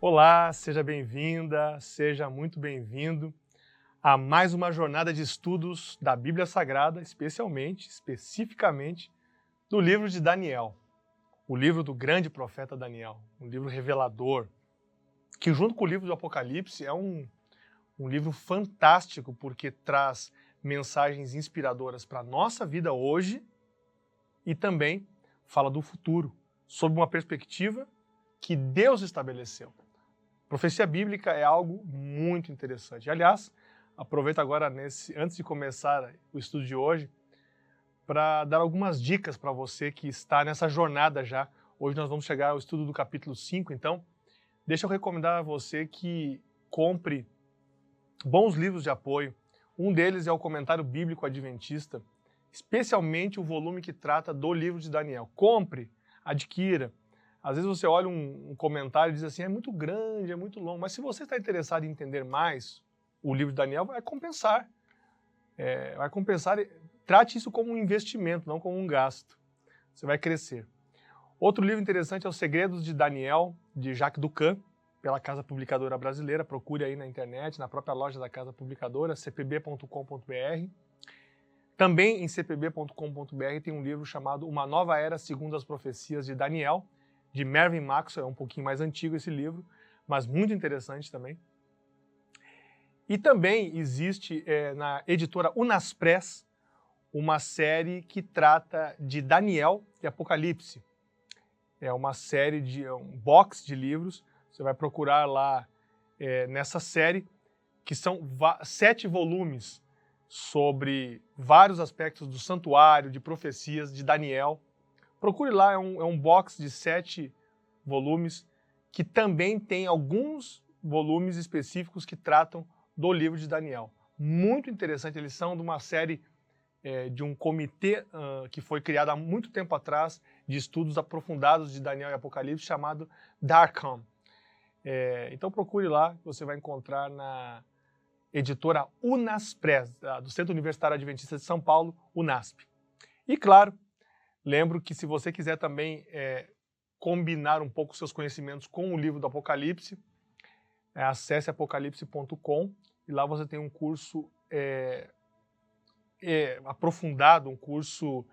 Olá, seja bem-vinda, seja muito bem-vindo a mais uma jornada de estudos da Bíblia Sagrada, especificamente, do livro de Daniel, o livro do grande profeta Daniel, um livro revelador, que junto com o livro do Apocalipse é um livro fantástico porque traz mensagens inspiradoras para a nossa vida hoje e também fala do futuro, sob uma perspectiva que Deus estabeleceu. Profecia bíblica é algo muito interessante. Aliás, aproveito agora, antes de começar o estudo de hoje, para dar algumas dicas para você que está nessa jornada já. Hoje nós vamos chegar ao estudo do capítulo 5, então deixa eu recomendar a você que compre bons livros de apoio. Um deles é o Comentário Bíblico Adventista, especialmente o volume que trata do livro de Daniel. Compre, adquira. Às vezes você olha um comentário e diz assim, é muito grande, é muito longo, mas se você está interessado em entender mais o livro de Daniel, vai compensar. Trate isso como um investimento, não como um gasto. Você vai crescer. Outro livro interessante é Os Segredos de Daniel, de Jacques Ducan, pela Casa Publicadora Brasileira. Procure aí na internet, na própria loja da Casa Publicadora, cpb.com.br. Também em cpb.com.br tem um livro chamado Uma Nova Era Segundo as Profecias de Daniel, de Mervyn Maxwell. É um pouquinho mais antigo esse livro, mas muito interessante também. E também existe na editora Unaspress uma série que trata de Daniel e Apocalipse. É uma série um box de livros. Você vai procurar lá nessa série, que são 7 volumes sobre vários aspectos do santuário, de profecias de Daniel. Procure lá, é um box de 7 volumes, que também tem alguns volumes específicos que tratam do livro de Daniel. Muito interessante, eles são de uma série de um comitê que foi criado há muito tempo atrás, de estudos aprofundados de Daniel e Apocalipse, chamado Darkham. Então procure lá, você vai encontrar na editora Unaspress, do Centro Universitário Adventista de São Paulo, UNASP. E claro, lembro que se você quiser também combinar um pouco seus conhecimentos com o livro do Apocalipse, acesse apocalipse.com e lá você tem um curso aprofundado, um curso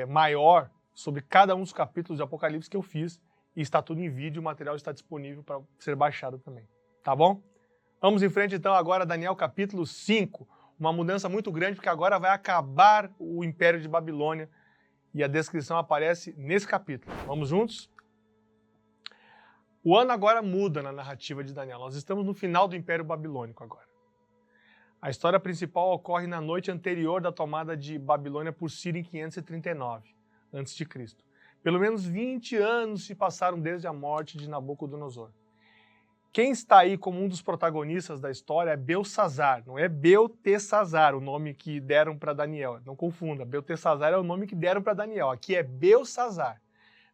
maior sobre cada um dos capítulos de Apocalipse que eu fiz, e está tudo em vídeo, o material está disponível para ser baixado também, tá bom? Vamos em frente então agora, Daniel capítulo 5, uma mudança muito grande porque agora vai acabar o Império de Babilônia e a descrição aparece nesse capítulo. Vamos juntos? O ano agora muda na narrativa de Daniel, nós estamos no final do Império Babilônico agora. A história principal ocorre na noite anterior da tomada de Babilônia por Ciro em 539 a.C. Pelo menos 20 anos se passaram desde a morte de Nabucodonosor. Quem está aí como um dos protagonistas da história é Belsassar, não é Beltesazar, o nome que deram para Daniel. Não confunda, Beltesazar é o nome que deram para Daniel, aqui é Belsassar.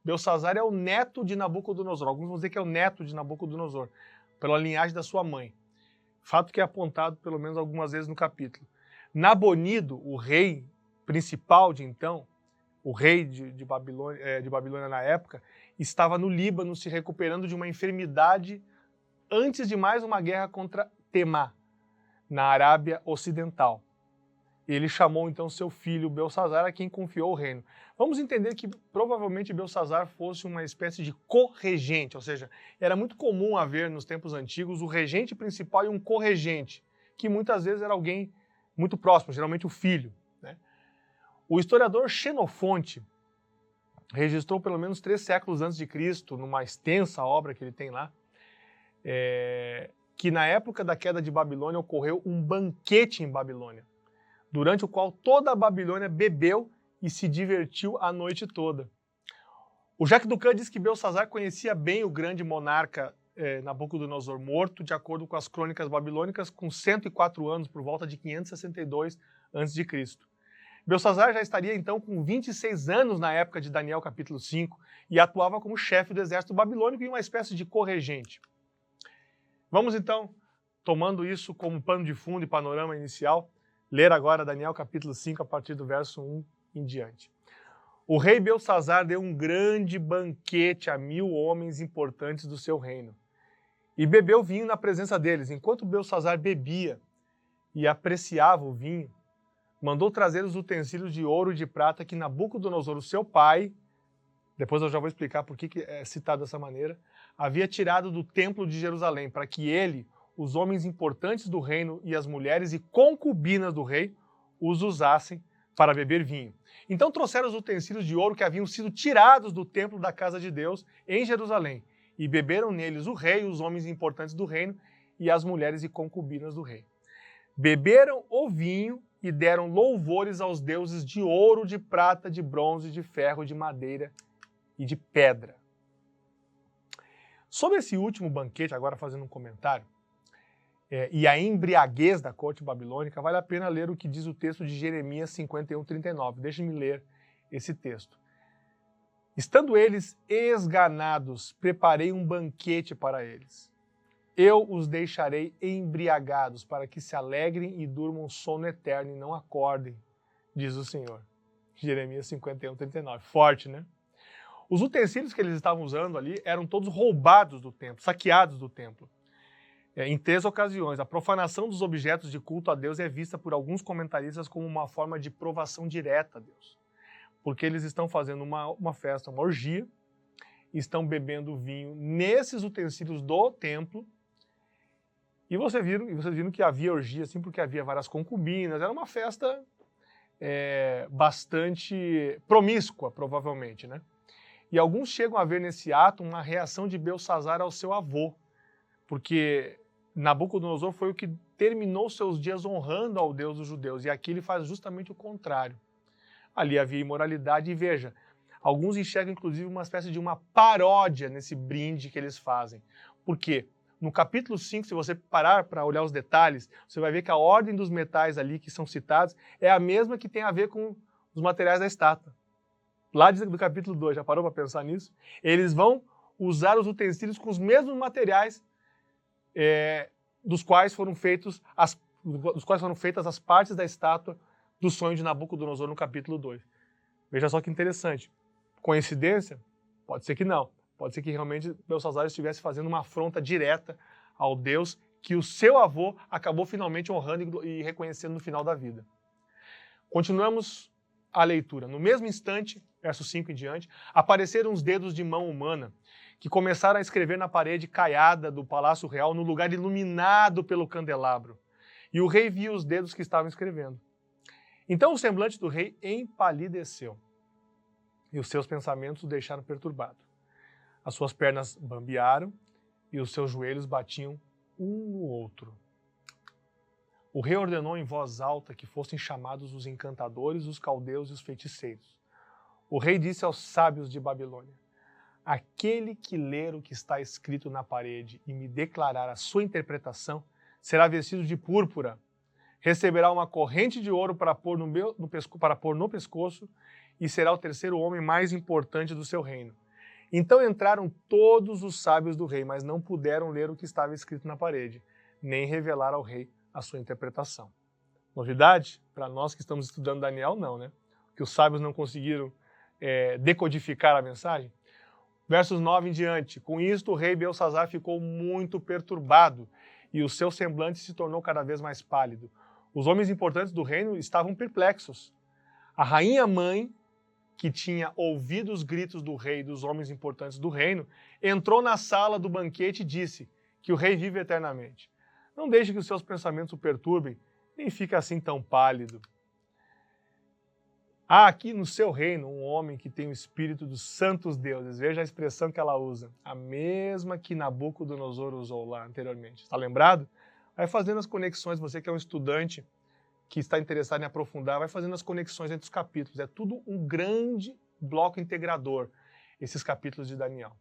Belsassar é o neto de Nabucodonosor, alguns vão dizer que é o neto de Nabucodonosor, pela linhagem da sua mãe. Fato que é apontado pelo menos algumas vezes no capítulo. Nabonido, o rei principal de então, o rei de Babilônia na época, estava no Líbano se recuperando de uma enfermidade antes de mais uma guerra contra Temá, na Arábia Ocidental. Ele chamou então seu filho Belsassar, a quem confiou o reino. Vamos entender que provavelmente Belsassar fosse uma espécie de corregente, ou seja, era muito comum haver nos tempos antigos o regente principal e um corregente, que muitas vezes era alguém muito próximo, geralmente o filho, né? O historiador Xenofonte registrou pelo menos 3 séculos antes de Cristo, numa extensa obra que ele tem lá, que na época da queda de Babilônia ocorreu um banquete em Babilônia, durante o qual toda a Babilônia bebeu e se divertiu a noite toda. O Jacques Ducan diz que Belsassar conhecia bem o grande monarca Nabucodonosor morto, de acordo com as crônicas babilônicas, com 104 anos, por volta de 562 a.C. Belsassar já estaria então com 26 anos na época de Daniel capítulo 5 e atuava como chefe do exército babilônico e uma espécie de corregente. Vamos então, tomando isso como pano de fundo e panorama inicial, ler agora Daniel capítulo 5 a partir do verso 1 em diante. O rei Belsassar deu um grande banquete a 1000 homens importantes do seu reino. e bebeu vinho na presença deles. Enquanto Belsazzar bebia e apreciava o vinho, mandou trazer os utensílios de ouro e de prata que Nabucodonosor, o seu pai, depois eu já vou explicar por que é citado dessa maneira, havia tirado do templo de Jerusalém, para que ele, os homens importantes do reino e as mulheres e concubinas do rei os usassem para beber vinho. Então trouxeram os utensílios de ouro que haviam sido tirados do templo da casa de Deus em Jerusalém, e beberam neles o rei, os homens importantes do reino e as mulheres e concubinas do rei. Beberam o vinho e deram louvores aos deuses de ouro, de prata, de bronze, de ferro, de madeira e de pedra. Sobre esse último banquete, agora fazendo um comentário, e a embriaguez da corte babilônica, vale a pena ler o que diz o texto de Jeremias 51:39. Deixe-me ler esse texto. Estando eles esganados, preparei um banquete para eles. Eu os deixarei embriagados, para que se alegrem e durmam sono eterno e não acordem, diz o Senhor. Jeremias 51:39. Forte, né? Os utensílios que eles estavam usando ali eram todos roubados do templo, saqueados do templo. Em 3 ocasiões, a profanação dos objetos de culto a Deus é vista por alguns comentaristas como uma forma de provação direta a Deus. Porque eles estão fazendo uma festa, uma orgia, estão bebendo vinho nesses utensílios do templo, e vocês viram que havia orgia, assim, porque havia várias concubinas, era uma festa bastante promíscua, provavelmente, né? E alguns chegam a ver nesse ato uma reação de Belsazzar ao seu avô, porque Nabucodonosor foi o que terminou seus dias honrando ao Deus dos judeus, e aqui ele faz justamente o contrário. Ali havia imoralidade, e veja, alguns enxergam inclusive uma espécie de uma paródia nesse brinde que eles fazem. Por quê? No capítulo 5, se você parar para olhar os detalhes, você vai ver que a ordem dos metais ali que são citados é a mesma que tem a ver com os materiais da estátua. Lá do capítulo 2, já parou para pensar nisso? Eles vão usar os utensílios com os mesmos materiais dos quais foram feitas as partes da estátua do sonho de Nabucodonosor no capítulo 2. Veja só que interessante. Coincidência? Pode ser que não. Pode ser que realmente Belsazzar estivesse fazendo uma afronta direta ao Deus que o seu avô acabou finalmente honrando e reconhecendo no final da vida. Continuamos a leitura. No mesmo instante, verso 5 em diante, apareceram os dedos de mão humana, que começaram a escrever na parede caiada do palácio real, no lugar iluminado pelo candelabro. E o rei viu os dedos que estavam escrevendo. Então o semblante do rei empalideceu, e os seus pensamentos o deixaram perturbado. As suas pernas bambearam, e os seus joelhos batiam um no outro. O rei ordenou em voz alta que fossem chamados os encantadores, os caldeus e os feiticeiros. O rei disse aos sábios de Babilônia: aquele que ler o que está escrito na parede e me declarar a sua interpretação será vestido de púrpura, receberá uma corrente de ouro para pôr no pescoço e será o terceiro homem mais importante do seu reino. Então entraram todos os sábios do rei, mas não puderam ler o que estava escrito na parede, nem revelar ao rei a sua interpretação. Novidade? Para nós que estamos estudando Daniel, não, né? Que os sábios não conseguiram decodificar a mensagem. Versos 9 em diante. Com isto, o rei Belsazzar ficou muito perturbado e o seu semblante se tornou cada vez mais pálido. Os homens importantes do reino estavam perplexos. A rainha mãe, que tinha ouvido os gritos do rei e dos homens importantes do reino, entrou na sala do banquete e disse que o rei vive eternamente. Não deixe que os seus pensamentos o perturbem, nem fique assim tão pálido. Há aqui no seu reino um homem que tem o espírito dos santos deuses. Veja a expressão que ela usa. A mesma que Nabucodonosor usou lá anteriormente. Está lembrado? Vai fazendo as conexões, você que é um estudante que está interessado em aprofundar, vai fazendo as conexões entre os capítulos. É tudo um grande bloco integrador, esses capítulos de Daniel.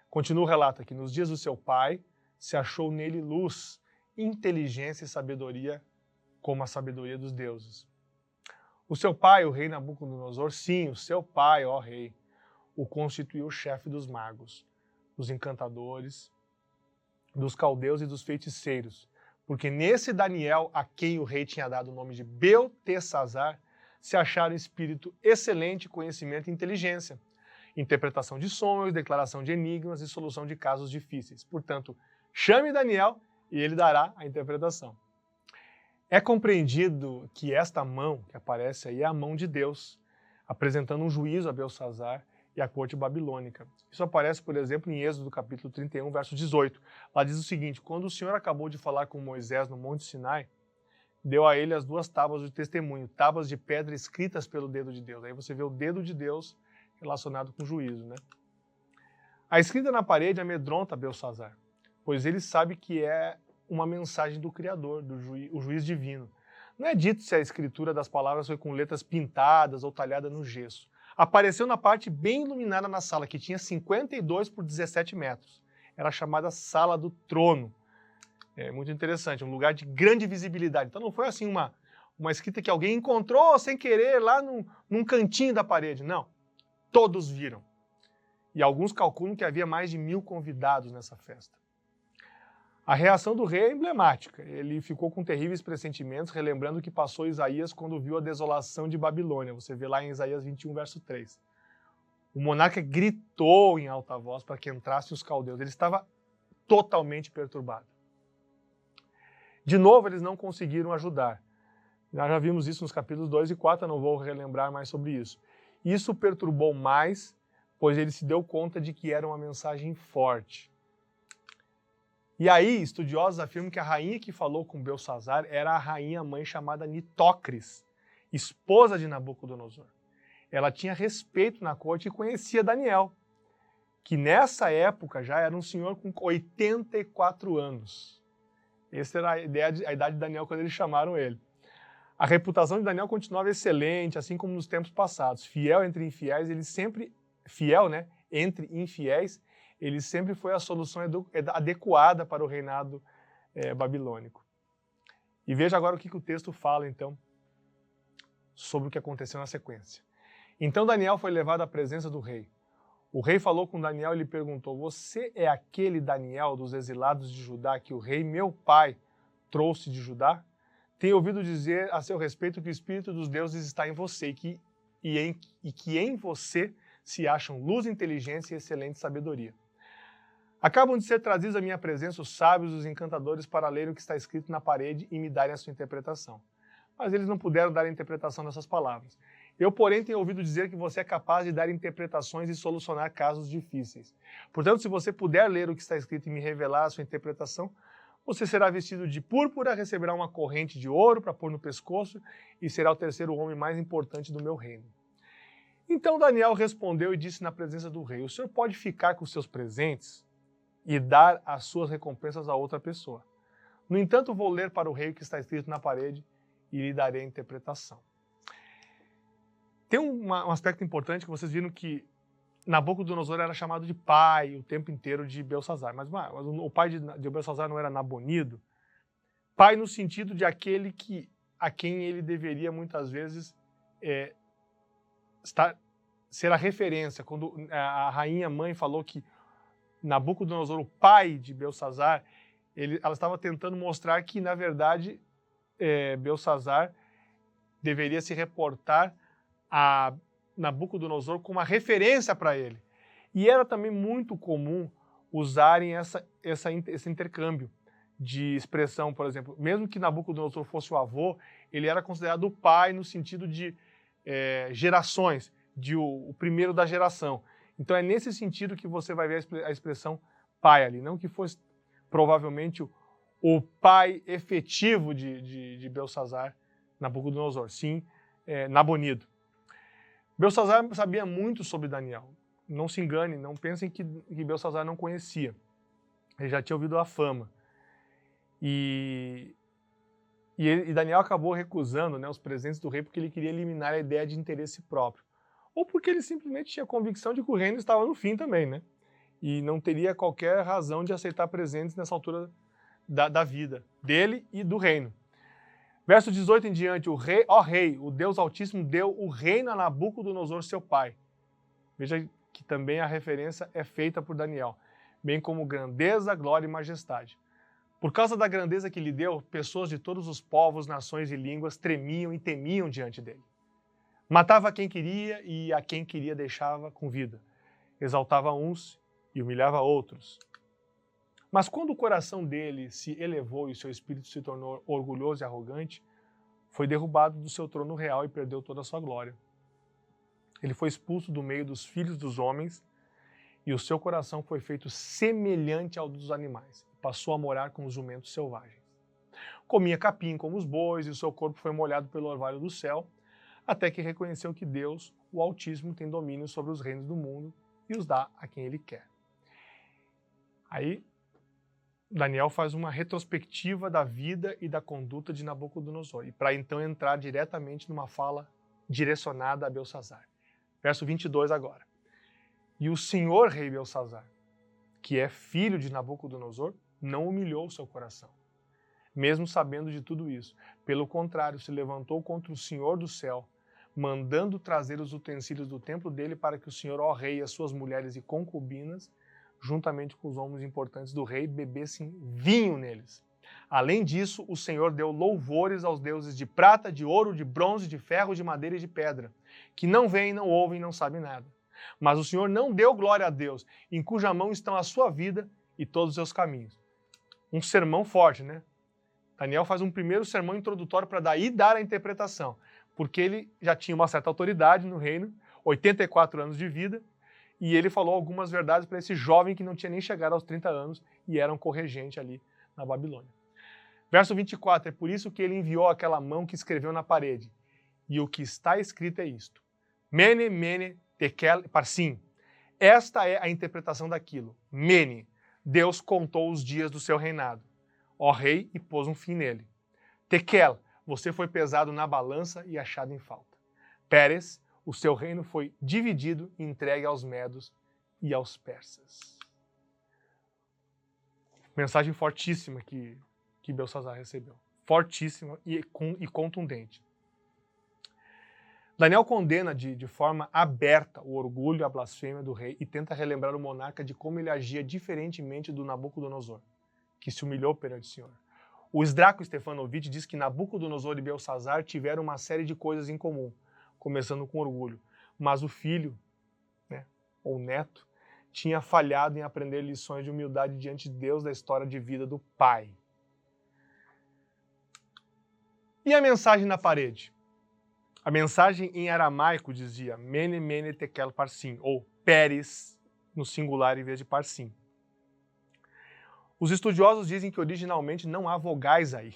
Continua o relato aqui. Nos dias do seu pai, se achou nele luz, inteligência e sabedoria, como a sabedoria dos deuses. O seu pai, o rei Nabucodonosor, sim, o seu pai, ó rei, o constituiu chefe dos magos, dos encantadores, dos caldeus e dos feiticeiros, porque nesse Daniel, a quem o rei tinha dado o nome de Beltesazar, se acharam espírito excelente, conhecimento e inteligência. interpretação de sonhos, declaração de enigmas e solução de casos difíceis. Portanto, chame Daniel e ele dará a interpretação. É compreendido que esta mão que aparece aí é a mão de Deus, apresentando um juízo a Belsassar e a corte babilônica. Isso aparece, por exemplo, em Êxodo capítulo 31, verso 18. Lá diz o seguinte: quando o Senhor acabou de falar com Moisés no Monte Sinai, deu a ele as 2 tábuas de testemunho, tábuas de pedra escritas pelo dedo de Deus. Aí você vê o dedo de Deus relacionado com juízo, né? A escrita na parede amedronta Belsassar, pois ele sabe que é uma mensagem do Criador, o juiz divino. Não é dito se a escritura das palavras foi com letras pintadas ou talhada no gesso. Apareceu na parte bem iluminada na sala, que tinha 52 por 17 metros. Era chamada Sala do Trono. É muito interessante, um lugar de grande visibilidade. Então não foi assim uma escrita que alguém encontrou sem querer lá num cantinho da parede. Não, todos viram. E alguns calculam que havia mais de 1000 convidados nessa festa. A reação do rei é emblemática. Ele ficou com terríveis pressentimentos, relembrando o que passou Isaías quando viu a desolação de Babilônia. Você vê lá em Isaías 21, verso 3. O monarca gritou em alta voz para que entrassem os caldeus. Ele estava totalmente perturbado. De novo, eles não conseguiram ajudar. Nós já vimos isso nos capítulos 2 e 4, eu não vou relembrar mais sobre isso. Isso perturbou mais, pois ele se deu conta de que era uma mensagem forte. E aí, estudiosos afirmam que a rainha que falou com Belsassar era a rainha-mãe chamada Nitócris, esposa de Nabucodonosor. Ela tinha respeito na corte e conhecia Daniel, que nessa época já era um senhor com 84 anos. Essa era a idade de Daniel quando eles chamaram ele. A reputação de Daniel continuava excelente, assim como nos tempos passados. Fiel entre infiéis, entre infiéis, ele sempre foi a solução adequada para o reinado babilônico. E veja agora o que o texto fala, então, sobre o que aconteceu na sequência. Então Daniel foi levado à presença do rei. O rei falou com Daniel e lhe perguntou: você é aquele Daniel dos exilados de Judá que o rei, meu pai, trouxe de Judá? Tenho ouvido dizer a seu respeito que o Espírito dos deuses está em você e que em você se acham luz, inteligência e excelente sabedoria. Acabam de ser trazidos à minha presença os sábios e os encantadores para lerem o que está escrito na parede e me darem a sua interpretação. Mas eles não puderam dar a interpretação dessas palavras. Eu, porém, tenho ouvido dizer que você é capaz de dar interpretações e solucionar casos difíceis. Portanto, se você puder ler o que está escrito e me revelar a sua interpretação, você será vestido de púrpura, receberá uma corrente de ouro para pôr no pescoço e será o terceiro homem mais importante do meu reino. Então Daniel respondeu e disse na presença do rei: o senhor pode ficar com os seus presentes e dar as suas recompensas a outra pessoa. No entanto, vou ler para o rei o que está escrito na parede e lhe darei a interpretação. Tem um aspecto importante que vocês viram que Nabucodonosor era chamado de pai o tempo inteiro de Belsassar, mas o pai de Belsassar não era Nabonido? Pai no sentido de aquele a quem ele deveria muitas vezes ser a referência. Quando a rainha-mãe falou que Nabucodonosor, o pai de Belsassar, ela estava tentando mostrar que, na verdade, Belsassar deveria se reportar a Nabucodonosor como uma referência para ele. E era também muito comum usarem esse intercâmbio de expressão, por exemplo. Mesmo que Nabucodonosor fosse o avô, ele era considerado o pai no sentido de gerações, o primeiro da geração. Então é nesse sentido que você vai ver a expressão pai ali, não que fosse provavelmente o pai efetivo de Belsassar, Nabucodonosor, sim, Nabonido. Belsassar sabia muito sobre Daniel. Não se engane, não pensem que Belsassar não conhecia. Ele já tinha ouvido a fama. E Daniel acabou recusando, os presentes do rei porque ele queria eliminar a ideia de interesse próprio. Ou porque ele simplesmente tinha convicção de que o reino estava no fim também, E não teria qualquer razão de aceitar presentes nessa altura da vida dele e do reino. Verso 18 em diante: o rei, ó rei, o Deus Altíssimo deu o reino a Nabucodonosor, seu pai. Veja que também a referência é feita por Daniel, bem como grandeza, glória e majestade. Por causa da grandeza que lhe deu, pessoas de todos os povos, nações e línguas tremiam e temiam diante dele. Matava quem queria e a quem queria deixava com vida. exaltava uns e humilhava outros. Mas quando o coração dele se elevou e o seu espírito se tornou orgulhoso e arrogante, foi derrubado do seu trono real e perdeu toda a sua glória. Ele foi expulso do meio dos filhos dos homens e o seu coração foi feito semelhante ao dos animais. Passou a morar com os jumentos selvagens. Comia capim como os bois e o seu corpo foi molhado pelo orvalho do céu, até que reconheceu que Deus, o Altíssimo, tem domínio sobre os reinos do mundo e os dá a quem ele quer. Aí, Daniel faz uma retrospectiva da vida e da conduta de Nabucodonosor, e para então entrar diretamente numa fala direcionada a Belsassar. Verso 22 agora. E o senhor rei Belsassar, que é filho de Nabucodonosor, não humilhou o seu coração, mesmo sabendo de tudo isso. Pelo contrário, se levantou contra o Senhor do céu, mandando trazer os utensílios do templo dele para que o Senhor, ó rei, e as suas mulheres e concubinas, juntamente com os homens importantes do rei, bebessem vinho neles. Além disso, o Senhor deu louvores aos deuses de prata, de ouro, de bronze, de ferro, de madeira e de pedra, que não veem, não ouvem e não sabem nada. Mas o Senhor não deu glória a Deus, em cuja mão estão a sua vida e todos os seus caminhos. Um sermão forte, né? Daniel faz um primeiro sermão introdutório para daí dar a interpretação, porque ele já tinha uma certa autoridade no reino, 84 anos de vida, e ele falou algumas verdades para esse jovem que não tinha nem chegado aos 30 anos e era um corregente ali na Babilônia. Verso 24, é por isso que ele enviou aquela mão que escreveu na parede. E o que está escrito é isto: Mene, Mene, Tekel, Parsim. Esta é a interpretação daquilo. Mene, Deus contou os dias do seu reinado, ó rei, e pôs um fim nele. Tekel, você foi pesado na balança e achado em falta. Pérez, o seu reino foi dividido e entregue aos medos e aos persas. Mensagem fortíssima que Belsassar recebeu. Fortíssima e contundente. Daniel condena de forma aberta o orgulho e a blasfêmia do rei e tenta relembrar o monarca de como ele agia diferentemente do Nabucodonosor, que se humilhou perante o Senhor. O Zdravko Stefanovic diz que Nabucodonosor e Belsassar tiveram uma série de coisas em comum, começando com orgulho, mas o filho, ou neto, tinha falhado em aprender lições de humildade diante de Deus da história de vida do pai. E a mensagem na parede? A mensagem em aramaico dizia Mene, Mene, Tekel, Parsim, ou Pérez no singular em vez de Parsim. Os estudiosos dizem que originalmente não há vogais aí.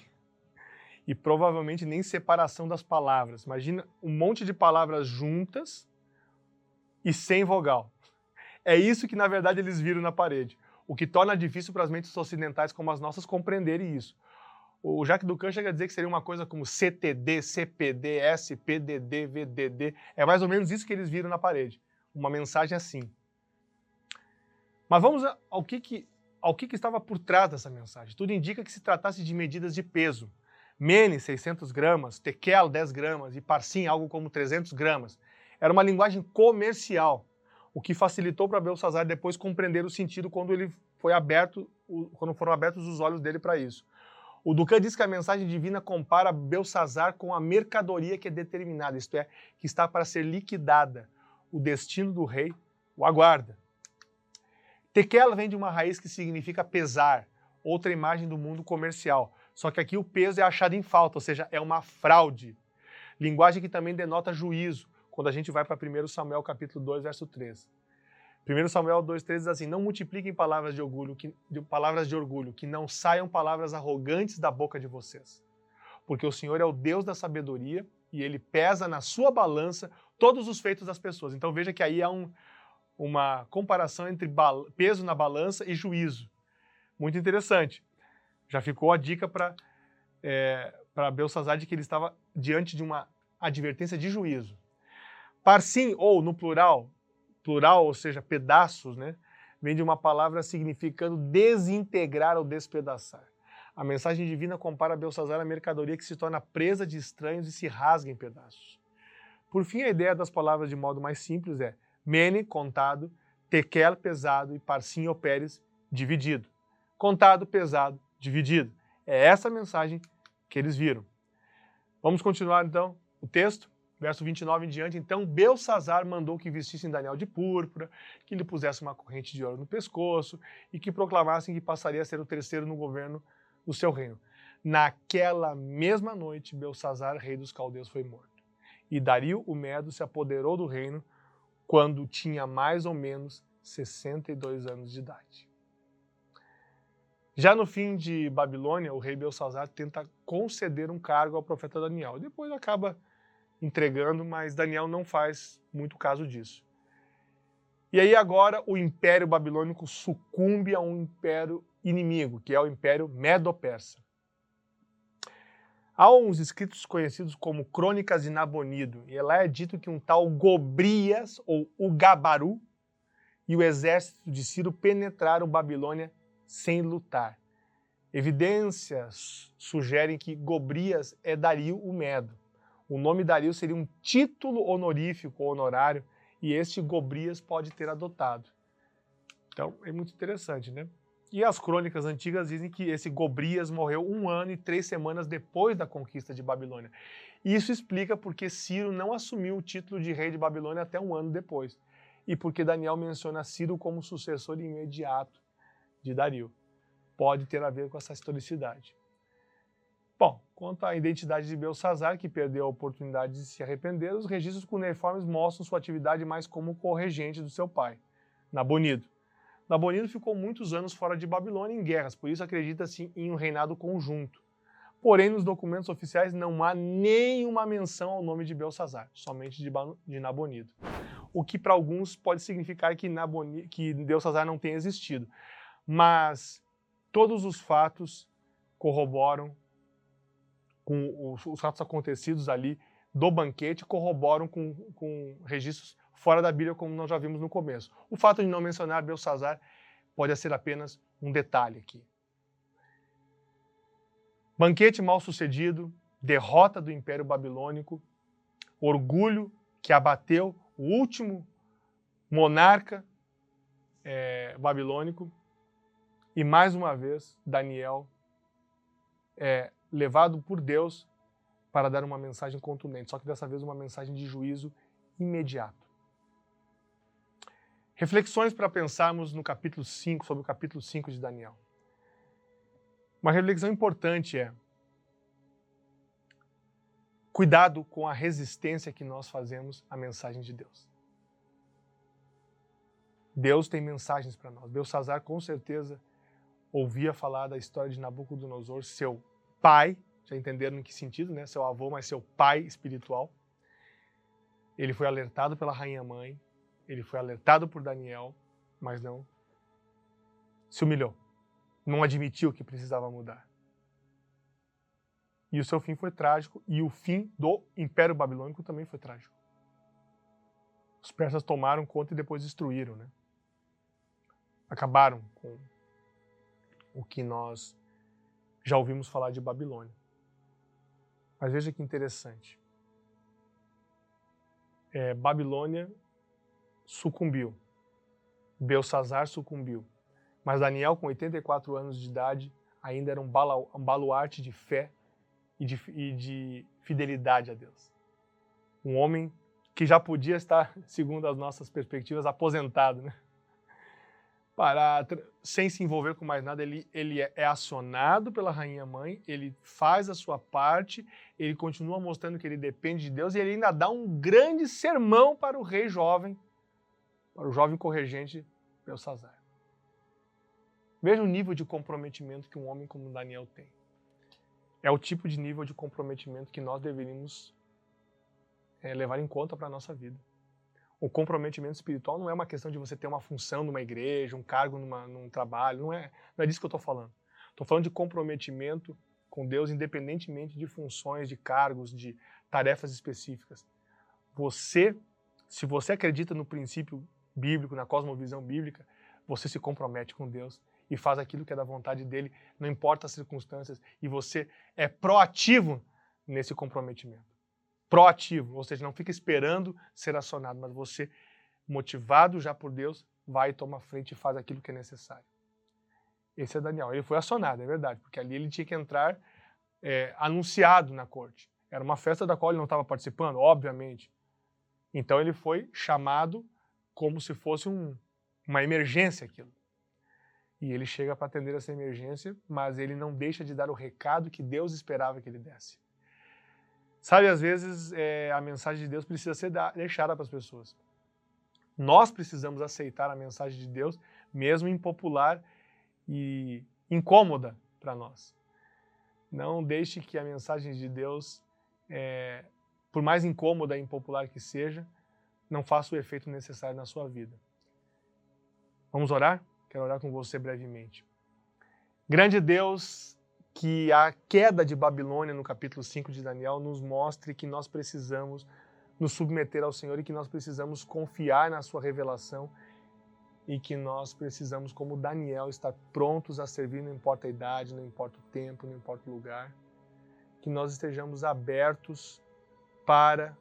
E provavelmente nem separação das palavras. Imagina um monte de palavras juntas e sem vogal. É isso que, na verdade, eles viram na parede. O que torna difícil para as mentes ocidentais como as nossas compreenderem isso. O Jacques Ducan chega a dizer que seria uma coisa como CTD, CPD, SPDD, VDD. É mais ou menos isso que eles viram na parede. Uma mensagem assim. Mas vamos ao que estava por trás dessa mensagem. Tudo indica que se tratasse de medidas de peso. Mene, 600 gramas, Tekel, 10 gramas e Parsim, algo como 300 gramas. Era uma linguagem comercial, o que facilitou para Belsassar depois compreender o sentido quando foram abertos os olhos dele para isso. O Ducan diz que a mensagem divina compara Belsassar com a mercadoria que é determinada, isto é, que está para ser liquidada. O destino do rei o aguarda. Tekel vem de uma raiz que significa pesar, outra imagem do mundo comercial. Só que aqui o peso é achado em falta, ou seja, é uma fraude. Linguagem que também denota juízo, quando a gente vai para 1 Samuel capítulo 2, verso 3. 1 Samuel 2,3 diz assim: não multipliquem palavras de orgulho, que não saiam palavras arrogantes da boca de vocês. Porque o Senhor é o Deus da sabedoria e Ele pesa na sua balança todos os feitos das pessoas. Então veja que aí há uma comparação entre peso na balança e juízo. Muito interessante. Já ficou a dica para Belsassar de que ele estava diante de uma advertência de juízo. Parsim, ou no plural, ou seja, pedaços, vem de uma palavra significando desintegrar ou despedaçar. A mensagem divina compara Belsassar à mercadoria que se torna presa de estranhos e se rasga em pedaços. Por fim, a ideia das palavras de modo mais simples é Mene, contado, Tekel, pesado, e Parsim ou Pérez, dividido. Contado, pesado, dividido. É essa a mensagem que eles viram. Vamos continuar então o texto, Verso 29 em diante, então Belsazar mandou que vestissem Daniel de púrpura, que lhe pusesse uma corrente de ouro no pescoço e que proclamassem que passaria a ser o terceiro no governo do seu reino. Naquela mesma noite, Belsazar, rei dos caldeus, foi morto. E Dario o Medo se apoderou do reino quando tinha mais ou menos 62 anos de idade. Já no fim de Babilônia, o rei Belsazar tenta conceder um cargo ao profeta Daniel. Depois acaba entregando, mas Daniel não faz muito caso disso. E aí agora o Império Babilônico sucumbe a um império inimigo, que é o Império Medo-Persa. Há uns escritos conhecidos como Crônicas de Nabonido, e lá é dito que um tal Gobrias, ou Ugabaru, e o exército de Ciro penetraram Babilônia sem lutar. Evidências sugerem que Gobrias é Dario o Medo. O nome Dario seria um título honorífico ou honorário, e este Gobrias pode ter adotado. Então, é muito interessante, né? E as crônicas antigas dizem que esse Gobrias morreu 1 ano e 3 semanas depois da conquista de Babilônia. Isso explica porque Ciro não assumiu o título de rei de Babilônia até 1 ano depois. E porque Daniel menciona Ciro como sucessor imediato de Dario. Pode ter a ver com essa historicidade. Bom, quanto à identidade de Belsazar, que perdeu a oportunidade de se arrepender, os registros cuneiformes mostram sua atividade mais como corregente do seu pai, Nabonido. Nabonido ficou muitos anos fora de Babilônia em guerras, por isso acredita-se em um reinado conjunto. Porém, nos documentos oficiais não há nenhuma menção ao nome de Belsazar, somente de Nabonido. O que para alguns pode significar que Belsazar não tenha existido. Mas todos os fatos corroboram com os fatos acontecidos ali do banquete, corroboram com registros fora da Bíblia, como nós já vimos no começo. O fato de não mencionar Belsazar pode ser apenas um detalhe aqui. Banquete mal sucedido, derrota do Império Babilônico, orgulho que abateu o último monarca babilônico, e mais uma vez Daniel é levado por Deus para dar uma mensagem contundente, só que dessa vez uma mensagem de juízo imediato. Reflexões para pensarmos no capítulo 5, sobre o capítulo 5 de Daniel. Uma reflexão importante é: cuidado com a resistência que nós fazemos à mensagem de Deus. Deus tem mensagens para nós. Belsazar com certeza ouvia falar da história de Nabucodonosor, seu pai, já entenderam em que sentido, né? Seu avô, mas seu pai espiritual. Ele foi alertado pela rainha-mãe, ele foi alertado por Daniel, mas não se humilhou. Não admitiu que precisava mudar. E o seu fim foi trágico, e o fim do Império Babilônico também foi trágico. Os persas tomaram conta e depois destruíram, né? Acabaram com o que nós já ouvimos falar de Babilônia. Mas veja que interessante. Babilônia sucumbiu. Belsazar sucumbiu. Mas Daniel, com 84 anos de idade, ainda era um baluarte de fé e de fidelidade a Deus. Um homem que já podia estar, segundo as nossas perspectivas, aposentado, né? Sem se envolver com mais nada, ele é acionado pela rainha-mãe, ele faz a sua parte, ele continua mostrando que ele depende de Deus, e ele ainda dá um grande sermão para o rei jovem, para o jovem corregente Belsazar. Veja o nível de comprometimento que um homem como Daniel tem. É o tipo de nível de comprometimento que nós deveríamos levar em conta para a nossa vida. O comprometimento espiritual não é uma questão de você ter uma função numa igreja, um cargo num trabalho, não é disso que eu estou falando. Estou falando de comprometimento com Deus, independentemente de funções, de cargos, de tarefas específicas. Se você acredita no princípio bíblico, na cosmovisão bíblica, você se compromete com Deus e faz aquilo que é da vontade dele, não importa as circunstâncias, e você é proativo nesse comprometimento. Proativo, ou seja, não fica esperando ser acionado, mas você, motivado já por Deus, vai, toma frente e faz aquilo que é necessário. Esse é Daniel. Ele foi acionado, é verdade, porque ali ele tinha que entrar anunciado na corte. Era uma festa da qual ele não estava participando, obviamente. Então ele foi chamado como se fosse uma emergência aquilo. E ele chega para atender essa emergência, mas ele não deixa de dar o recado que Deus esperava que ele desse. Sabe, às vezes a mensagem de Deus precisa ser deixada para as pessoas. Nós precisamos aceitar a mensagem de Deus, mesmo impopular e incômoda para nós. Não deixe que a mensagem de Deus, por mais incômoda e impopular que seja, não faça o efeito necessário na sua vida. Vamos orar? Quero orar com você brevemente. Grande Deus, que a queda de Babilônia no capítulo 5 de Daniel nos mostre que nós precisamos nos submeter ao Senhor e que nós precisamos confiar na sua revelação e que nós precisamos, como Daniel, estar prontos a servir, não importa a idade, não importa o tempo, não importa o lugar. Que nós estejamos abertos para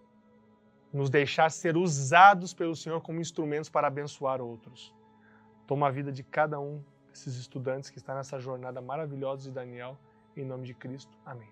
nos deixar ser usados pelo Senhor como instrumentos para abençoar outros. Toma a vida de cada um desses estudantes que está nessa jornada maravilhosa de Daniel, em nome de Cristo. Amém.